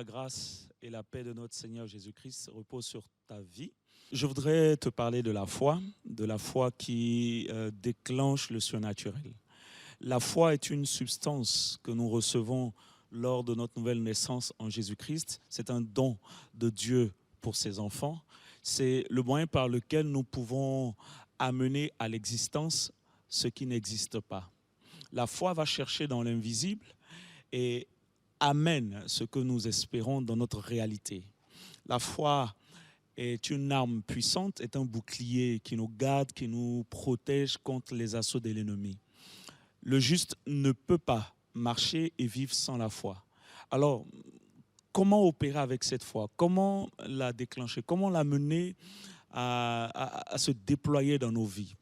la grâce et la paix de notre Seigneur Jésus-Christ reposent sur ta vie. Je voudrais te parler de la foi qui déclenche le surnaturel. La foi est une substance que nous recevons lors de notre nouvelle naissance en Jésus-Christ. C'est un don de Dieu pour ses enfants. C'est le moyen par lequel nous pouvons amener à l'existence ce qui n'existe pas. La foi va chercher dans l'invisible et amène ce que nous espérons dans notre réalité. La foi est une arme puissante, est un bouclier qui nous garde, qui nous protège contre les assauts de l'ennemi. Le juste ne peut pas marcher et vivre sans la foi. Alors, comment opérer avec cette foi? Comment la déclencher? Comment la mener à se déployer dans nos vies?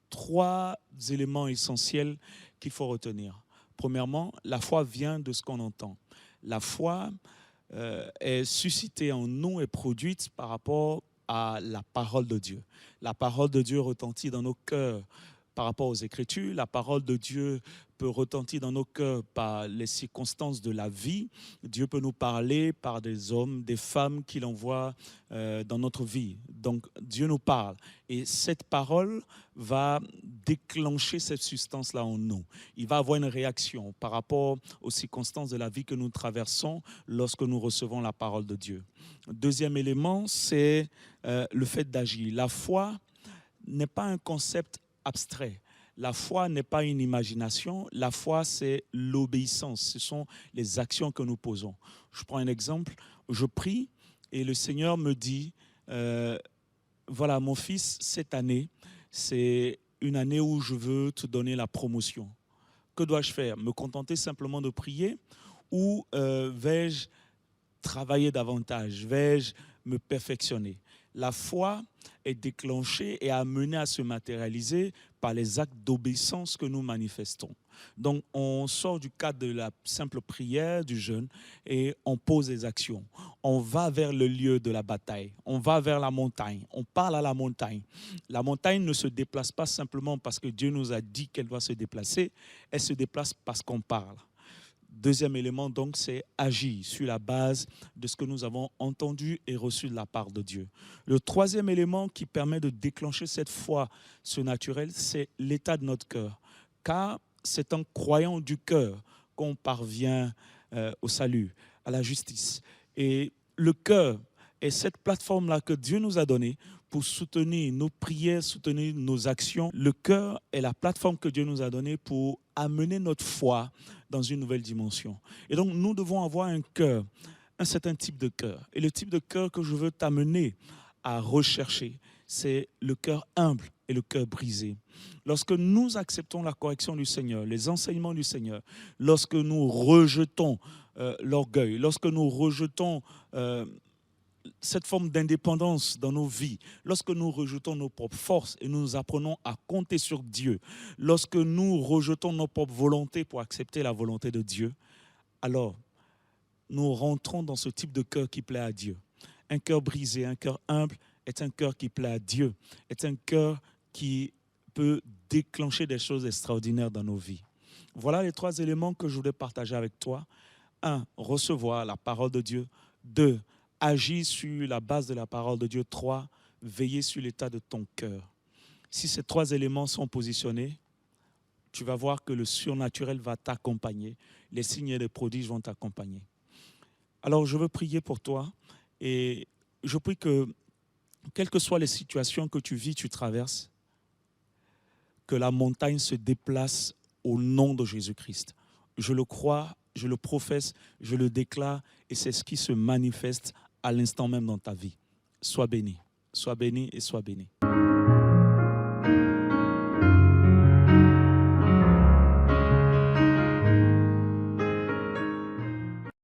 3 éléments essentiels qu'il faut retenir. Premièrement, la foi vient de ce qu'on entend. La foi est suscitée en nous et produite par rapport à la parole de Dieu. La parole de Dieu retentit dans nos cœurs par rapport aux Écritures. La parole de Dieu peut retentir dans nos cœurs par les circonstances de la vie. Dieu peut nous parler par des hommes, des femmes qu'il envoie dans notre vie. Donc Dieu nous parle et cette parole va déclencher cette substance-là en nous. Il va avoir une réaction par rapport aux circonstances de la vie que nous traversons lorsque nous recevons la parole de Dieu. Deuxième élément, c'est le fait d'agir. La foi n'est pas un concept abstrait. La foi n'est pas une imagination, la foi c'est l'obéissance, ce sont les actions que nous posons. Je prends un exemple, je prie et le Seigneur me dit, voilà mon fils, cette année, c'est une année où je veux te donner la promotion. Que dois-je faire? Me contenter simplement de prier ou vais-je travailler davantage? Vais-je me perfectionner? La foi est déclenchée et amenée à se matérialiser par les actes d'obéissance que nous manifestons. Donc, on sort du cadre de la simple prière, du jeûne, et on pose des actions. On va vers le lieu de la bataille. On va vers la montagne. On parle à la montagne. La montagne ne se déplace pas simplement parce que Dieu nous a dit qu'elle doit se déplacer. Elle se déplace parce qu'on parle. Deuxième élément, donc, c'est agir sur la base de ce que nous avons entendu et reçu de la part de Dieu. Le troisième élément qui permet de déclencher cette foi surnaturelle, c'est l'état de notre cœur. Car c'est en croyant du cœur qu'on parvient au salut, à la justice. Et le cœur est cette plateforme-là que Dieu nous a donnée pour soutenir nos prières, soutenir nos actions. Le cœur est la plateforme que Dieu nous a donnée pour amener notre foi dans une nouvelle dimension. Et donc, nous devons avoir un cœur, un certain type de cœur. Et le type de cœur que je veux t'amener à rechercher, c'est le cœur humble et le cœur brisé. Lorsque nous acceptons la correction du Seigneur, les enseignements du Seigneur, lorsque nous rejetons l'orgueil, lorsque nous rejetons cette forme d'indépendance dans nos vies, lorsque nous rejetons nos propres forces et nous apprenons à compter sur Dieu, lorsque nous rejetons nos propres volontés pour accepter la volonté de Dieu, alors nous rentrons dans ce type de cœur qui plaît à Dieu. Un cœur brisé, un cœur humble est un cœur qui plaît à Dieu, est un cœur qui peut déclencher des choses extraordinaires dans nos vies. Voilà les 3 éléments que je voulais partager avec toi. 1. Recevoir la parole de Dieu. 2. Agir sur la base de la parole de Dieu. 3. Veiller sur l'état de ton cœur. Si ces 3 éléments sont positionnés, tu vas voir que le surnaturel va t'accompagner. Les signes et les prodiges vont t'accompagner. Alors, je veux prier pour toi et je prie que, quelles que soient les situations que tu vis, tu traverses, que la montagne se déplace au nom de Jésus-Christ. Je le crois, je le professe, je le déclare et c'est ce qui se manifeste à l'instant même dans ta vie. Sois béni et sois béni.